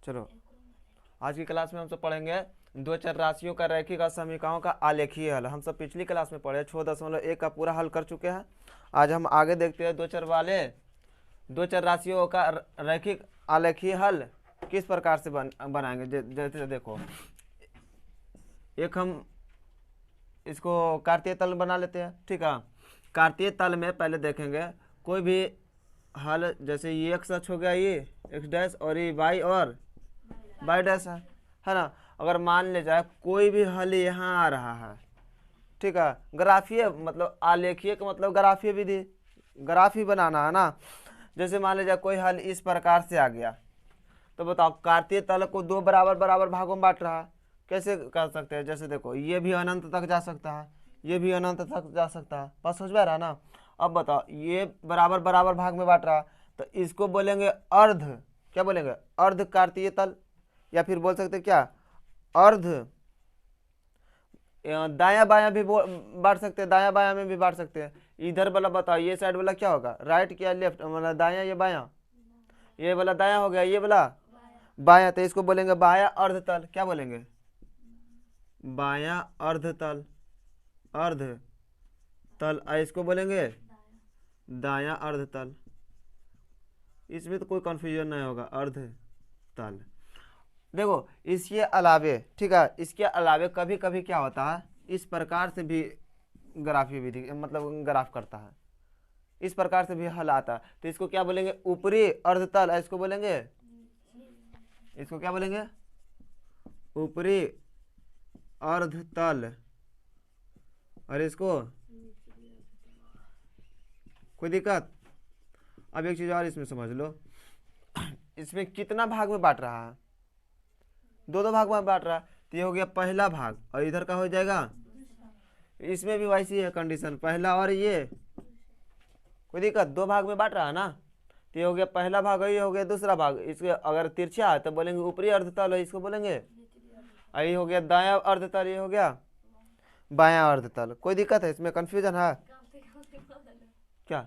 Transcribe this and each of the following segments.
चलो आज की क्लास में हम सब पढ़ेंगे दो चर राशियों का रैखिक असमीकाओं का आलेखीय हल। हम सब पिछली क्लास में पढ़े 6.1 का पूरा हल कर चुके हैं। आज हम आगे देखते हैं दो चर राशियों का रैखिक आलेखीय हल किस प्रकार से बनाएंगे। जैसे देखो, एक हम इसको कार्तीय तल बना लेते हैं। ठीक है, कार्तीय तल में पहले देखेंगे कोई भी हल, जैसे ये एक्स अक्ष हो गया, ये एक्स डैश और ये वाई और वाई डैश है ना। अगर मान ले जाए कोई भी हल यहाँ आ रहा है, ठीक है, ग्राफीय मतलब आलेखीय का मतलब ग्राफीय विधि, ग्राफ ही बनाना है ना। जैसे मान ले जाए कोई हल इस प्रकार से आ गया, तो बताओ कार्तीय तल को दो बराबर बराबर भागों में बांट रहा है, कैसे कर सकते हैं। जैसे देखो, ये भी अनंत तक जा सकता है, ये भी अनंत तक जा सकता है, बस समझ में रहा ना। अब बताओ, ये बराबर बराबर भाग में बांट रहा है, तो इसको बोलेंगे अर्ध, क्या बोलेंगे, अर्ध कार्तीय तल, या फिर बोल सकते क्या, अर्ध। दाया बाया भी बांट सकते हैं, दाया बाया में भी बांट सकते हैं। इधर वाला बताओ, ये साइड वाला क्या होगा, राइट क्या लेफ्ट, मतलब दाया या बाया, ये वाला दाया हो गया, ये वाला बाया, तो इसको बोलेंगे बाया अर्ध तल। क्या बोलेंगे, बाया अर्ध तल, अर्ध तल। इसको बोलेंगे दाया अर्ध तल। इसमें तो कोई कंफ्यूजन नहीं होगा, अर्ध तल। देखो इसके अलावे, ठीक है, इसके अलावे कभी कभी क्या होता है, इस प्रकार से भी ग्राफीय विधि मतलब ग्राफ करता है, इस प्रकार से भी हल आता है, तो इसको क्या बोलेंगे, ऊपरी अर्धतल। इसको बोलेंगे, इसको क्या बोलेंगे, ऊपरी अर्धतल। और इसको कोई दिक्कत। अब एक चीज और इसमें समझ लो, इसमें कितना भाग में बांट रहा है, दो भाग में बांट रहा है, तो ये हो गया पहला भाग, और इधर का हो जाएगा, इसमें भी वैसी है कंडीशन, पहला और ये, कोई दिक्कत, दो भाग में बांट रहा है ना, तो ये हो गया पहला भाग और ये हो गया दूसरा भाग। इसके अगर तिरछा है तो बोलेंगे ऊपरी अर्धतल, इसको बोलेंगे। ये हो गया दाया अर्धतल, ये हो गया बाया अर्धतल। कोई दिक्कत है इसमें, कंफ्यूजन है क्या,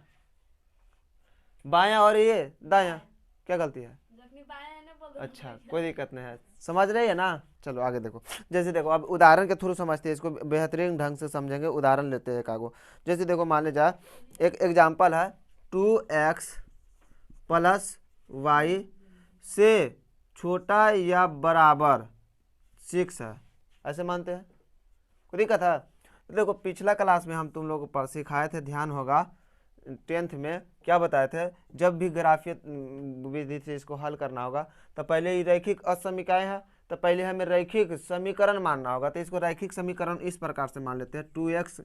बाया और ये दाया क्या गलती है, अच्छा कोई दिक्कत नहीं है, समझ रही है ना। चलो आगे देखो, जैसे देखो अब उदाहरण के थ्रू समझते हैं इसको, बेहतरीन ढंग से समझेंगे। उदाहरण लेते हैं कागो। जैसे देखो मान ले जाए एक एग्जाम्पल है, 2x प्लस वाई से छोटा या बराबर 6 है, ऐसे मानते हैं। कोई दिक्कत है। देखो पिछला क्लास में हम तुम लोगों को सिखाए थे, ध्यान होगा 10th में क्या बताए थे, जब भी ग्राफीय विधि से इसको हल करना होगा तो पहले ही रैखिक असमीकाएं हैं, तो पहले हमें रैखिक समीकरण मानना होगा। तो इसको रैखिक समीकरण इस प्रकार से मान लेते हैं, 2x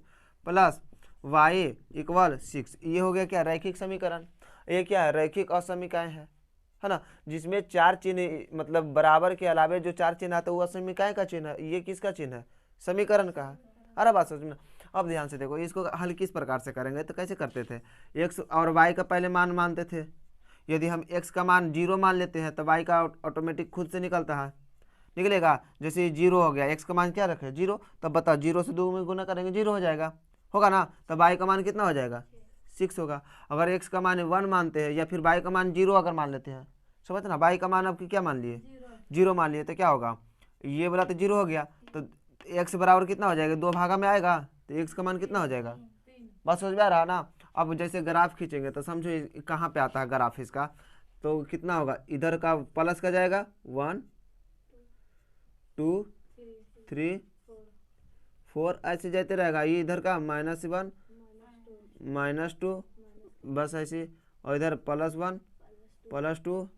प्लस वाई इक्वल 6। ये हो गया क्या, रैखिक समीकरण। ये क्या है, रैखिक असमीकाएं है ना, जिसमें चार चिन्ह मतलब बराबर के अलावे जो चार चिन्ह आता है वो असमीकाएं का चिन्ह है। ये किसका चिन्ह है, समीकरण का है। अरे बात समझ में। अब ध्यान से देखो, इसको हल किस प्रकार से करेंगे, तो कैसे करते थे, x और y का पहले मान मानते थे। यदि हम x का मान 0 मान लेते हैं तो y का ऑटोमेटिक खुद से निकलता है, निकलेगा। जैसे 0 हो गया, x का मान क्या रखे 0, तब बताओ 0 से 2 में गुना करेंगे 0 हो जाएगा, होगा ना। तब y का मान कितना हो जाएगा, 6 होगा। अगर x का मान 1 मानते हैं या फिर y का मान 0 अगर मान लेते हैं, समझ ना, y का मान अब क्या मान लिए, 0 मान लिए, तो क्या होगा, ये बोला तो 0 हो गया, तो x बराबर कितना हो जाएगा, 2 भागा में आएगा, तो x का मान कितना हो जाएगा, बस समझ में आ रहा ना। अब जैसे ग्राफ खींचेंगे तो समझो कहाँ पे आता है ग्राफ इसका, तो कितना होगा, इधर का प्लस का जाएगा 1 2 3 4, ऐसे जाते रहेगा। ये इधर का -1 -2, बस ऐसे, और इधर +1 +2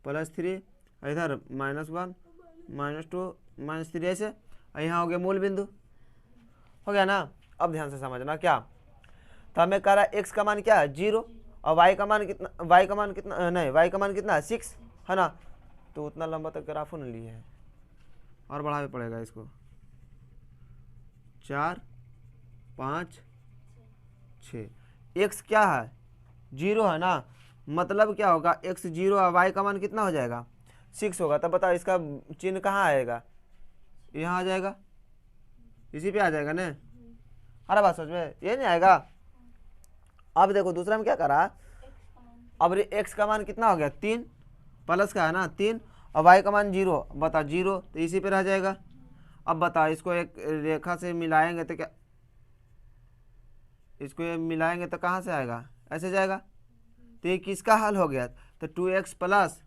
+3, इधर -1 -2 -3, ऐसे। यहाँ हो गया मूल बिंदु, हो गया ना। अब ध्यान से समझना क्या, तो हमें कह रहा है x का मान क्या है 0 और y का मान कितना, y का मान कितना नहीं, y का मान कितना है 6 है ना। तो उतना लंबा तक ग्राफ नहीं लिए है, और बढ़ाना पड़ेगा इसको, 4 5 6। x क्या है 0 है ना, मतलब क्या होगा, x 0 और y का मान कितना हो जाएगा 6 होगा। तब बताओ इसका चिन्ह कहाँ आएगा, यहाँ आ जाएगा, इसी पे आ जाएगा ना। अरे बात समझ में, ये नहीं आएगा। अब देखो दूसरा में क्या करा, अब x का मान कितना हो गया 3, प्लस का है ना 3, और वाई का मान 0, बता 0 तो इसी पे रह जाएगा। अब बता इसको एक रेखा से मिलाएंगे तो क्या, इसको ये मिलाएंगे तो कहाँ से आएगा, ऐसे जाएगा। तो ये किसका हल हो गया, तो 2x प्लस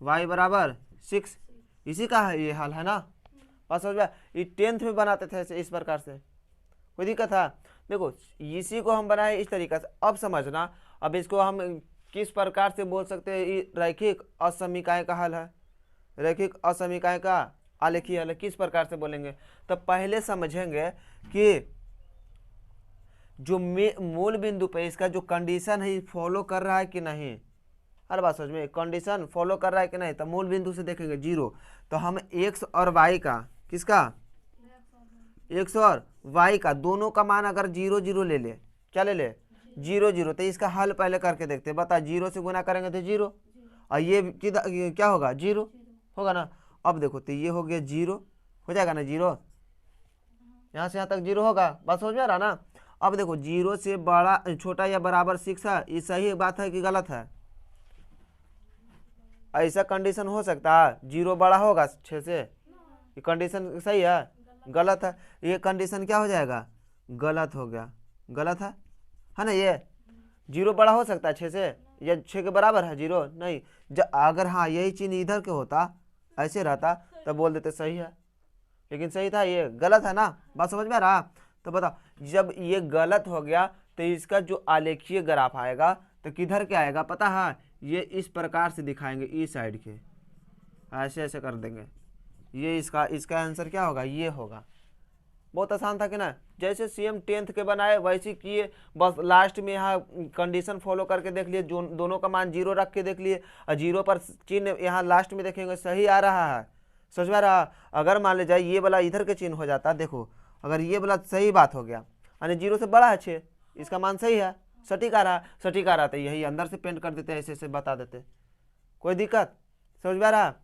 वाई बराबर 6, इसी का है ये हल है ना। बस समझ में, ये 10th में बनाते थे ऐसे इस प्रकार से, कोई दिक्कत था। देखो इसी को हम बनाए इस तरीका से। अब समझना, अब इसको हम किस प्रकार से बोल सकते हैं, ये रैखिक असमीकाय का हल है, रैखिक असमीकाय का आलेखीय हल है, किस प्रकार से बोलेंगे। तो पहले समझेंगे कि जो मूल बिंदु पे इसका जो कंडीशन है फॉलो कर रहा है कि नहीं, हर बात समझ में, कंडीशन फॉलो कर रहा है कि नहीं। तो मूल बिंदु से देखेंगे 0, तो हम x और y का, किसका, x और y का दोनों का मान अगर 0 0 ले ले, क्या ले ले, 0 0, तो इसका हल पहले करके देखते हैं। बता 0 से गुना करेंगे तो 0, और ये क्या होगा, 0 होगा ना। अब देखो तो ये हो गया 0, हो जाएगा ना 0, यहाँ से यहाँ तक 0 होगा, बस समझ में आ रहा ना। अब देखो 0 से बड़ा छोटा या बराबर 6 है, ये सही बात है कि गलत है, ऐसा कंडीशन हो सकता है 0 बड़ा होगा 6 से, ये कंडीशन सही है, गलत है। ये कंडीशन क्या हो जाएगा, गलत हो गया, गलत है ना। ये 0 बड़ा हो सकता है 6 से, या 6 के बराबर है 0 नहीं। अगर हाँ यही चिन्ह इधर के होता, ऐसे रहता, तो बोल देते सही है, लेकिन सही था, ये गलत है ना। बात समझ में आ रहा। तो बताओ जब ये गलत हो गया तो इसका जो आलेखीय ग्राफ आएगा तो किधर के आएगा पता है, ये इस प्रकार से दिखाएंगे, इस साइड के ऐसे ऐसे कर देंगे, ये इसका आंसर क्या होगा, ये होगा। बहुत आसान था कि ना, जैसे सेम 10th के बनाए वैसे किए, बस लास्ट में यहाँ कंडीशन फॉलो करके देख लिए, जो दोनों का मान 0 रख के देख लिए, और 0 पर चिन्ह यहाँ लास्ट में देखेंगे सही आ रहा है, समझ में आ रहा। अगर मान ले जाए ये वाला इधर के चिन्ह हो जाता, देखो अगर ये वाला सही बात हो गया, यानी 0 से बड़ा है 6, इसका मान सही है, सटीक आ रहा, सटीक आ रहा था, यही अंदर से पेंट कर देते, ऐसे ऐसे बता देते, कोई दिक्कत, समझ में आ रहा।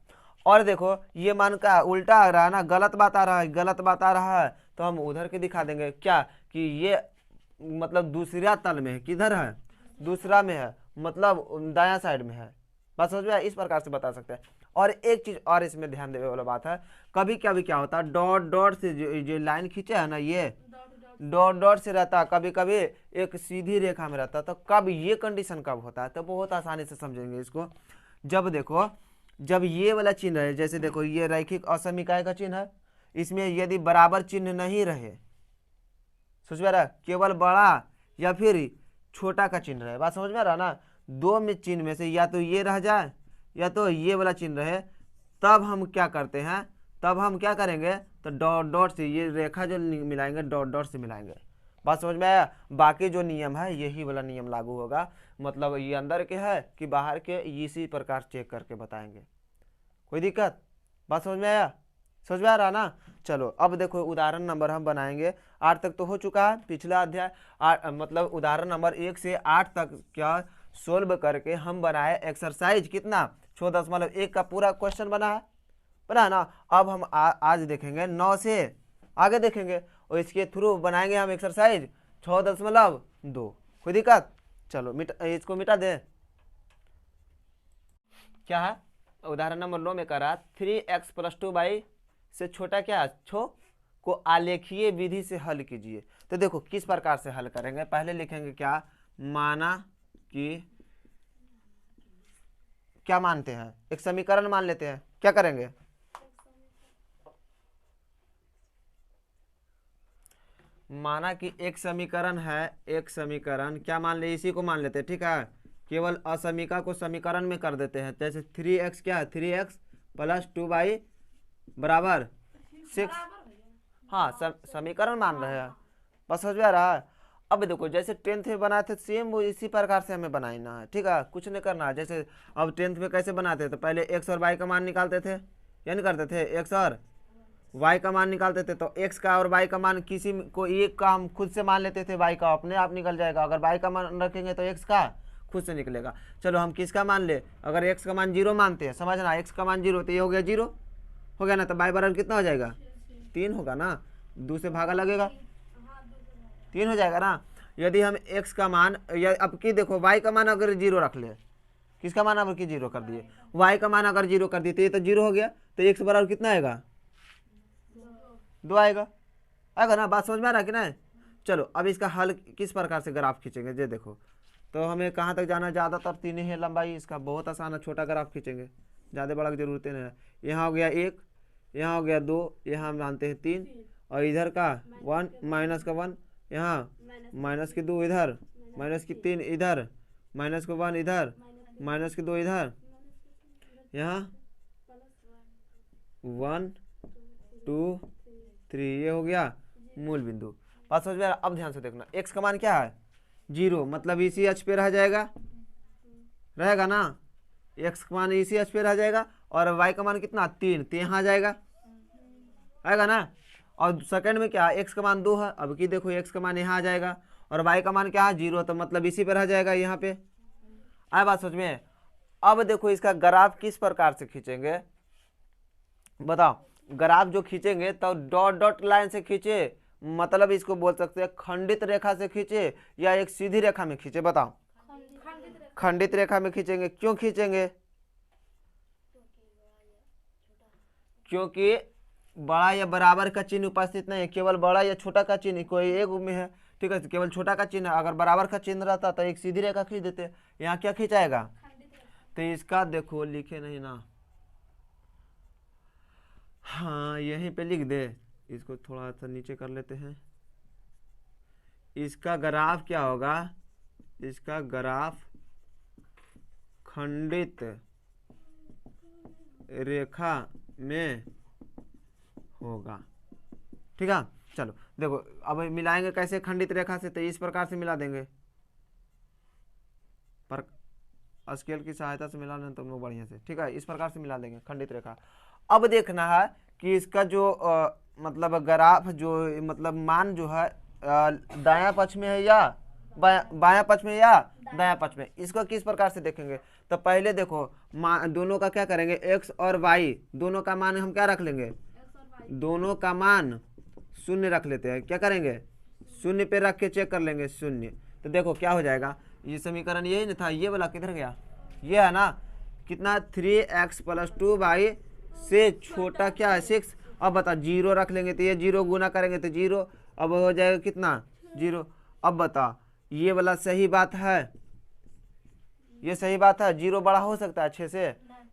और देखो ये मान का उल्टा आ रहा है ना, गलत बात आ रहा है, गलत बात आ रहा है, तो हम उधर के दिखा देंगे क्या, कि ये मतलब दूसरा तल में है, किधर है, दूसरा में है, मतलब दायां साइड में है। बात समझ में, इस प्रकार से बता सकते हैं। और एक चीज और इसमें ध्यान देने वाला बात है, कभी कभी क्या होता है, डॉट डॉट से जो लाइन खींचे है ना, ये डॉट डॉट से रहता, कभी कभी एक सीधी रेखा में रहता। तो कब ये कंडीशन कब होता है, तो बहुत आसानी से समझेंगे इसको। जब देखो, जब ये वाला चिन्ह है, जैसे देखो ये रैखिक असमीकाय का चिन्ह है, इसमें यदि बराबर चिन्ह नहीं रहे, समझ में आ रहा, केवल बड़ा या फिर छोटा का चिन्ह रहे, बात समझ में आ रहा ना, दो में चिन्ह में से या तो ये रह जाए या तो ये वाला चिन्ह रहे, तब हम क्या करते हैं, तब हम क्या करेंगे, तो डॉट डॉट से ये रेखा जो मिलाएंगे डॉट डॉट से मिलाएंगे। बात समझ में आया। बाकी जो नियम है यही वाला नियम लागू होगा, मतलब ये अंदर के है कि बाहर के, इसी प्रकार चेक करके बताएंगे, कोई दिक्कत। बात समझ में आया, समझ में आ रहा ना। चलो अब देखो उदाहरण नंबर हम बनाएंगे, 8 तक तो हो चुका है पिछला अध्याय, मतलब उदाहरण नंबर 1 से 8 तक क्या सोल्व करके हम बनाए एक्सरसाइज कितना 6.1 का पूरा क्वेश्चन बना ना। अब हम आज देखेंगे 9 से आगे देखेंगे, और इसके थ्रू बनाएंगे हम एक्सरसाइज 6.2। कोई दिक्कत, चलो इसको मिटा दे। क्या है, उदाहरण नंबर 9 में करा 3x + 2y से छोटा क्या छो को आलेखीय विधि से हल कीजिए। तो देखो किस प्रकार से हल करेंगे, पहले लिखेंगे क्या, माना कि क्या मानते हैं, एक समीकरण मान लेते हैं, क्या करेंगे, माना कि एक समीकरण है, एक समीकरण क्या मान ले, इसी को मान लेते हैं, ठीक है। केवल असमीका को समीकरण में कर देते हैं, जैसे 3x क्या है, 3x + 2y बराबर 6। हाँ समीकरण मान रहे हैं, बस समझ में आ रहा है। अब देखो जैसे 10th में बनाए थे सेम वो इसी प्रकार से हमें बनाना है, ठीक है, कुछ नहीं करना है। जैसे अब 10th में कैसे बनाते थे, तो पहले x और y का मान निकालते थे, या नहीं करते थे, x और y का मान निकालते थे। तो x का और y का मान किसी को एक का हम खुद से मान लेते थे, y का अपने आप निकल जाएगा। अगर y का मान रखेंगे तो x का खुद से निकलेगा। चलो हम किसका मान ले, अगर x का मान 0 मानते हैं, समझना x का मान 0, तो ये हो गया 0 हो गया ना। तो y बराबर कितना हो जाएगा, 3 होगा ना, 2 से भागा लगेगा, 3 हो जाएगा ना। यदि हम x का मान, या अब की देखो y का मान अगर 0 रख ले, किसका मान अब की 0 कर दिए, y का मान अगर 0 कर दिए तो ये तो 0 हो गया, तो x बराबर कितना आएगा 2 आएगा। आएगा ना, बात समझ में आ रहा है कि नहीं। चलो अब इसका हल किस प्रकार से ग्राफ खींचेंगे ये देखो। तो हमें कहाँ तक जाना है, ज़्यादातर 3 ही है लंबाई, इसका बहुत आसान है, छोटा ग्राफ खींचेंगे, ज़्यादा बड़ा की जरूरत नहीं है। यहाँ हो गया 1, यहाँ हो गया 2, यहाँ हम मानते हैं 3, और इधर का 1 माइनस का 1 यहाँ, माइनस की 2 इधर, माइनस की 3 इधर, माइनस का 1 इधर, माइनस की 2 इधर, यहाँ 1 2 3, ये हो गया मूल बिंदु। बात समझ में आ रहा? अब ध्यान से देखना, x का मान क्या है 0, मतलब इसी अक्ष पे रह जाएगा, रहेगा ना, x का मान इसी अक्ष पे रह जाएगा, और y का मान कितना 3, तो यहाँ आ जाएगा, आएगा ना। और सेकंड में क्या है, x का मान 2 है, अब की देखो x का मान यहाँ आ जाएगा, और y का मान क्या है 0, तो मतलब इसी पे रह जाएगा यहाँ पे। आए बात सोच में। अब देखो इसका ग्राफ किस प्रकार से खींचेंगे बताओ। ग्राफ जो खींचेंगे तो डॉट डॉट लाइन से खींचे, मतलब इसको बोल सकते हैं खंडित रेखा से खींचे या एक सीधी रेखा में खींचे, बताओ। खंडित रेखा में खींचेंगे। क्यों खींचेंगे, क्योंकि बड़ा या बराबर का चिन्ह उपस्थित नहीं है, केवल बड़ा या छोटा का चिन्ह कोई एक में है, ठीक है, केवल छोटा का चिन्ह। अगर बराबर का चिन्ह रहता तो एक सीधी रेखा खींच देते, यहाँ क्या खींचाएगा, तो इसका देखो लिखे नहीं ना, हाँ यहीं पे लिख दे, इसको थोड़ा सा नीचे कर लेते हैं। इसका ग्राफ क्या होगा, इसका ग्राफ खंडित रेखा में होगा, ठीक है। चलो देखो अब मिलाएंगे कैसे खंडित रेखा से, तो इस प्रकार से मिला देंगे, पर स्केल की सहायता से मिला लें तुम लोग बढ़िया से, ठीक है। इस प्रकार से मिला देंगे खंडित रेखा। अब देखना है कि इसका जो मतलब ग्राफ जो मतलब मान जो है दायां पक्ष में है या बायां पक्ष में या दायां पक्ष में, इसको किस प्रकार से देखेंगे। तो पहले देखो दोनों का क्या करेंगे, x और y दोनों का मान हम क्या रख लेंगे, दोनों का मान 0 रख लेते हैं। क्या करेंगे, 0 पे रख के चेक कर लेंगे 0। तो देखो क्या हो जाएगा, ये समीकरण यही ना था, ये वाला किधर गया, ये है ना, कितना 3x + 2y से छोटा क्या है 6। अब बता 0 रख लेंगे तो ये 0 गुना करेंगे तो 0, अब हो जाएगा कितना 0। अब बता ये वाला सही बात है, ये सही बात है, 0 बड़ा हो सकता है अच्छे से,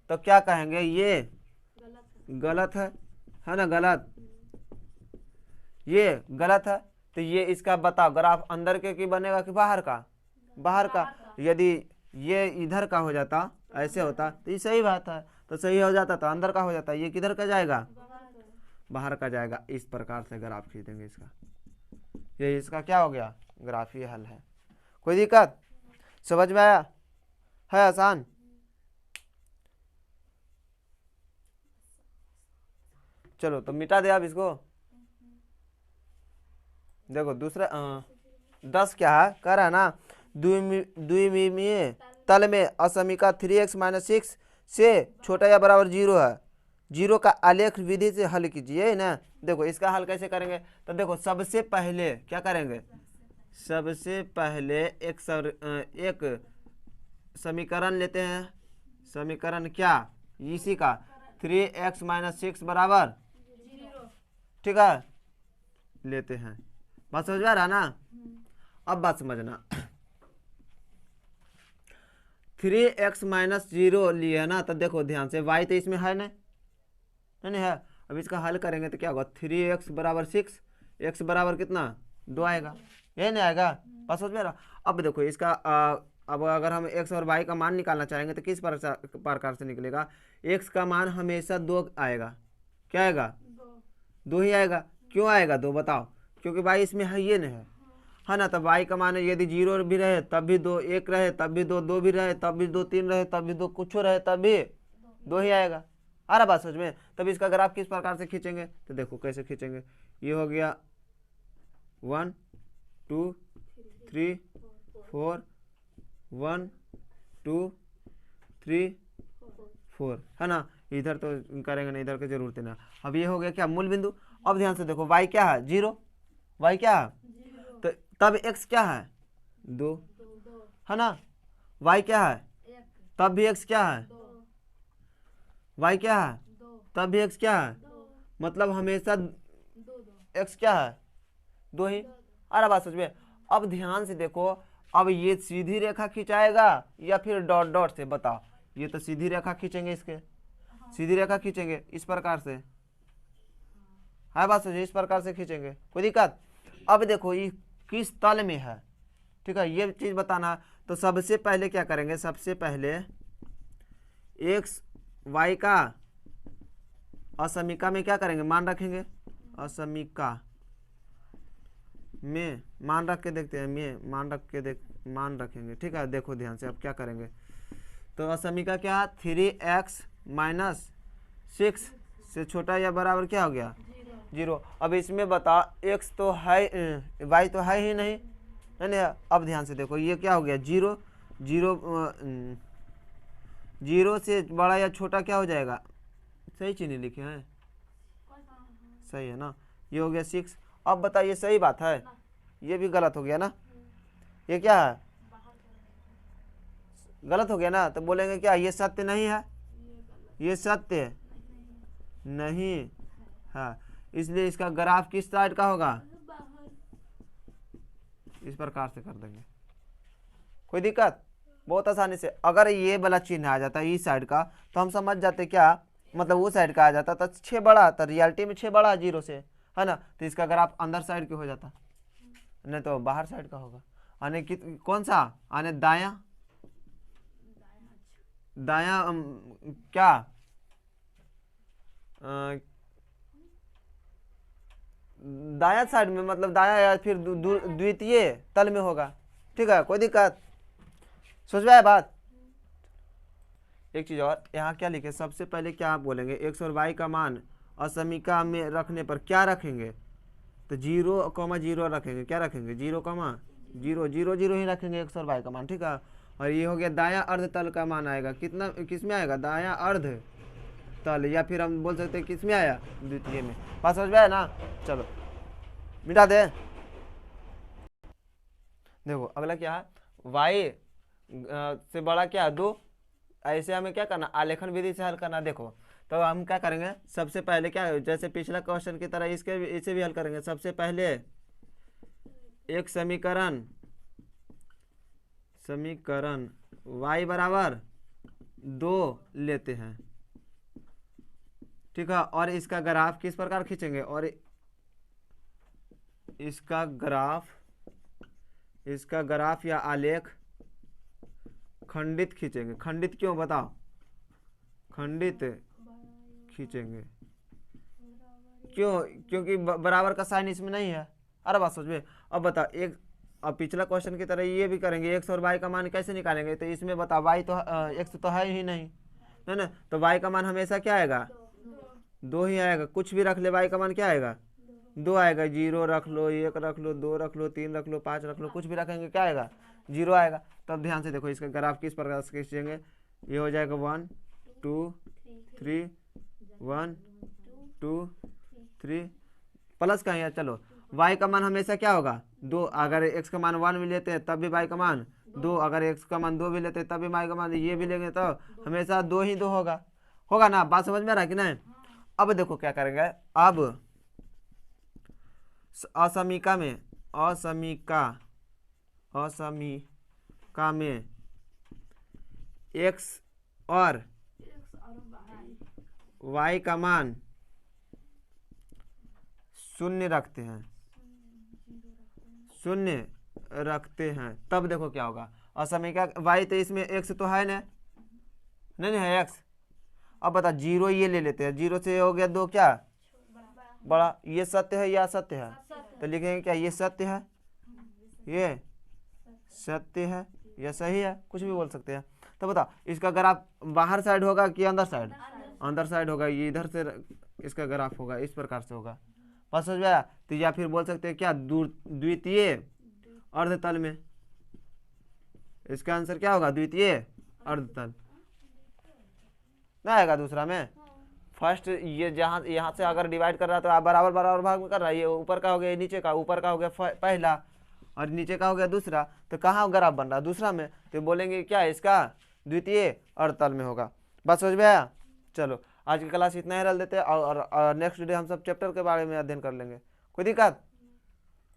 तो क्या कहेंगे ये गलत है ना, गलत, ये गलत है। तो ये इसका बताओ ग्राफ अंदर के की बनेगा कि बाहर का, बाहर का। यदि ये इधर का हो जाता, ऐसे होता तो ये सही बात है, तो सही हो जाता तो अंदर का हो जाता, ये किधर का जाएगा, बाहर का जाएगा। इस प्रकार से ग्राफ खींच देंगे इसका, ये इसका क्या हो गया ग्राफ, ये हल है। कोई दिक्कत, समझ में आया, है आसान। चलो तो मिटा दे अब इसको। देखो दूसरा 10 क्या है, कह रहा है ना, द्विमीमीय तल में असमीका 3x - 6 से छोटा या बराबर 0 है, 0 का आलेख विधि से हल कीजिए ना। देखो इसका हल कैसे करेंगे, तो देखो सबसे पहले क्या करेंगे, सबसे पहले एक समीकरण लेते हैं, समीकरण क्या इसी का 3x - 6 बराबर 0, ठीक है, लेते हैं। बात समझ में आ रहा ना। अब बात समझना, 3x - 0 लिए ना, तो देखो ध्यान से y तो इसमें है नहीं है। अब इसका हल करेंगे तो क्या होगा, 3x = 6, x बराबर कितना 2 आएगा, यही नहीं आएगा। बात समझ में आ रहा। अब देखो इसका अब अगर हम x और y का मान निकालना चाहेंगे तो किस प्रकार से निकलेगा, x का मान हमेशा 2 आएगा, क्या आएगा 2 ही आएगा। क्यों आएगा 2 बताओ, क्योंकि y इसमें है ये नहीं है ना। तब y का मान यदि 0 भी रहे तब भी 2, 1 रहे तब भी 2, 2 भी रहे तब भी 2, 3 रहे तब भी 2, कुछ रहे तब भी 2 ही आएगा। आ रहा बात समझ में। तब इसका ग्राफ किस प्रकार से खींचेंगे, तो देखो कैसे खींचेंगे, ये हो गया 1 2 3 4, 1 2 3 4, है ना। इधर तो करेंगे ना, इधर की जरूरत है ना। अब ये हो गया क्या मूल बिंदु। अब ध्यान से देखो y क्या है 0, y क्या है, तो तब x क्या है 2, है ना, y क्या है तब भी x क्या है, y क्या है, तब भी x क्या है, मतलब हमेशा x क्या है, 2 ही। अरे बात समझ में। अब ध्यान से देखो, अब ये सीधी रेखा खिंचाएगा या फिर डॉट डॉट से, बताओ। ये तो सीधी रेखा खींचेंगे, इसके सीधी रेखा खींचेंगे इस प्रकार से, है बात समझे, इस प्रकार से खींचेंगे, कोई दिक्कत। अब देखो ये किस तल में है, ठीक है, ये चीज बताना। तो सबसे पहले क्या करेंगे, सबसे पहले एक्स वाई का असमीका में क्या करेंगे, मान रखेंगे, असमीका में मान रख के देखते हैं, में मान रख के मान रखेंगे, ठीक है। देखो ध्यान से, अब क्या करेंगे, तो असमीका क्या, 3x माइनस 6 से छोटा या बराबर क्या हो गया, 0। अब इसमें बता x तो है, y तो है ही नहीं, है ना। अब ध्यान से देखो, ये क्या हो गया, 0 0 से बड़ा या छोटा क्या हो जाएगा, सही चीज नहीं लिखे हैं, सही है ना, ये हो गया 6। अब बताइए सही बात है, ये भी गलत हो गया ना, ये क्या है, गलत हो गया ना। तो बोलेंगे क्या, ये सत्य नहीं है, ये सत्य नहीं है, इसलिए इसका ग्राफ किस साइड का होगा, इस प्रकार से कर देंगे, कोई दिक्कत, बहुत आसानी से। अगर ये वाला चिन्ह आ जाता है इस साइड का, तो हम समझ जाते क्या, मतलब वो साइड का आ जाता तो 6 बड़ा, तो रियलिटी में 6 बड़ा 0 से, है ना। तो इसका ग्राफ अंदर साइड के हो जाता, नहीं तो बाहर साइड का होगा। आने की कौन सा, आने दाया, दाया क्या, दाया साइड में, मतलब दाया या फिर द्वितीय तल में होगा, ठीक है, कोई दिक्कत, समझ में आया बात। एक चीज और, यहाँ क्या लिखे, सबसे पहले क्या आप बोलेंगे, x और y का मान असमीका में रखने पर क्या रखेंगे, तो 0,0 रखेंगे, क्या रखेंगे, 0,0 0 0 ही रखेंगे x और y का मान, ठीक है। और ये हो गया दाया अर्ध तल का मान आएगा, कितना, किस में आएगा, दाया अर्ध तल, या फिर हम बोल सकते हैं किस में आया, द्वितीय में। बात समझ में आया ना, चलो मिटा दे। देखो अगला क्या है, y से बड़ा क्या, 2, ऐसे हमें क्या करना, आलेखन विधि से हल करना। देखो तो हम क्या करेंगे, सबसे पहले क्या, जैसे पिछला क्वेश्चन की तरह इसे भी हल करेंगे। सबसे पहले एक समीकरण y बराबर 2 लेते हैं, ठीक है, और इसका ग्राफ किस प्रकार खींचेंगे, और इसका ग्राफ या आलेख खंडित खींचेंगे। खंडित क्यों बताओ, खंडित खींचेंगे क्यों, क्योंकि बराबर का साइन इसमें नहीं है। अरे बात समझ में। अब बता, एक अब पिछला क्वेश्चन की तरह ये भी करेंगे, x और y का मान कैसे निकालेंगे, तो इसमें बता y तो x तो है ही नहीं, है ना, तो y का मान हमेशा क्या आएगा, 2 ही आएगा, कुछ भी रख ले, y का मान क्या आएगा, 2 आएगा। 0 रख लो, 1 रख लो, 2 रख लो, 3 रख लो, 5 रख लो, कुछ भी रखेंगे क्या आएगा, 0 आएगा। तब ध्यान से देखो, इसका ग्राफ किस प्रकार से खींचेंगे, ये हो जाएगा 1 2 3 1 2 3 प्लस का यहाँ, चलो y का मान हमेशा क्या होगा, 2। अगर x का मान 1 भी लेते हैं तब भी y का मान 2, अगर x का मान 2 भी लेते हैं तब भी y का मान, ये भी लेंगे तो हमेशा 2 ही 2 होगा ना। बात समझ में आ रहा है कि नहीं। अब देखो क्या करेंगे, अब असमीका में x और y का मान 0 रखते हैं, तब देखो क्या होगा, असमीका y तो इसमें x तो है ना, नहीं है x। अब बता 0 ये ले लेते हैं, 0 से हो गया 2 क्या बड़ा, ये सत्य है या असत्य है, तो लिखेंगे क्या, ये सत्य है, ये सत्य है या सही है, कुछ भी बोल सकते हैं। तो बता इसका ग्राफ बाहर साइड होगा कि अंदर साइड, अंदर साइड होगा, ये इधर से इसका ग्राफ होगा, इस प्रकार से होगा। बस समझ आया। तो या फिर बोल सकते हैं क्या, द्वितीय अर्धतल में, इसका आंसर क्या होगा, द्वितीय अर्धतल ना आएगा दूसरा में। फर्स्ट ये जहाँ यहाँ से अगर डिवाइड कर रहा है तो आप बराबर बराबर भाग में कर रहा है, ये ऊपर का हो गया, नीचे का, ऊपर का हो गया पहला और नीचे का हो गया दूसरा, तो कहाँ ग्राफ बन रहा है, दूसरा में। तो बोलेंगे क्या, इसका द्वितीय अड़तल में होगा। बात समझ में आया? चलो आज की क्लास इतना ही रख देते हैं और नेक्स्ट डे हम सब चैप्टर के बारे में अध्ययन कर लेंगे। कोई दिक्कत?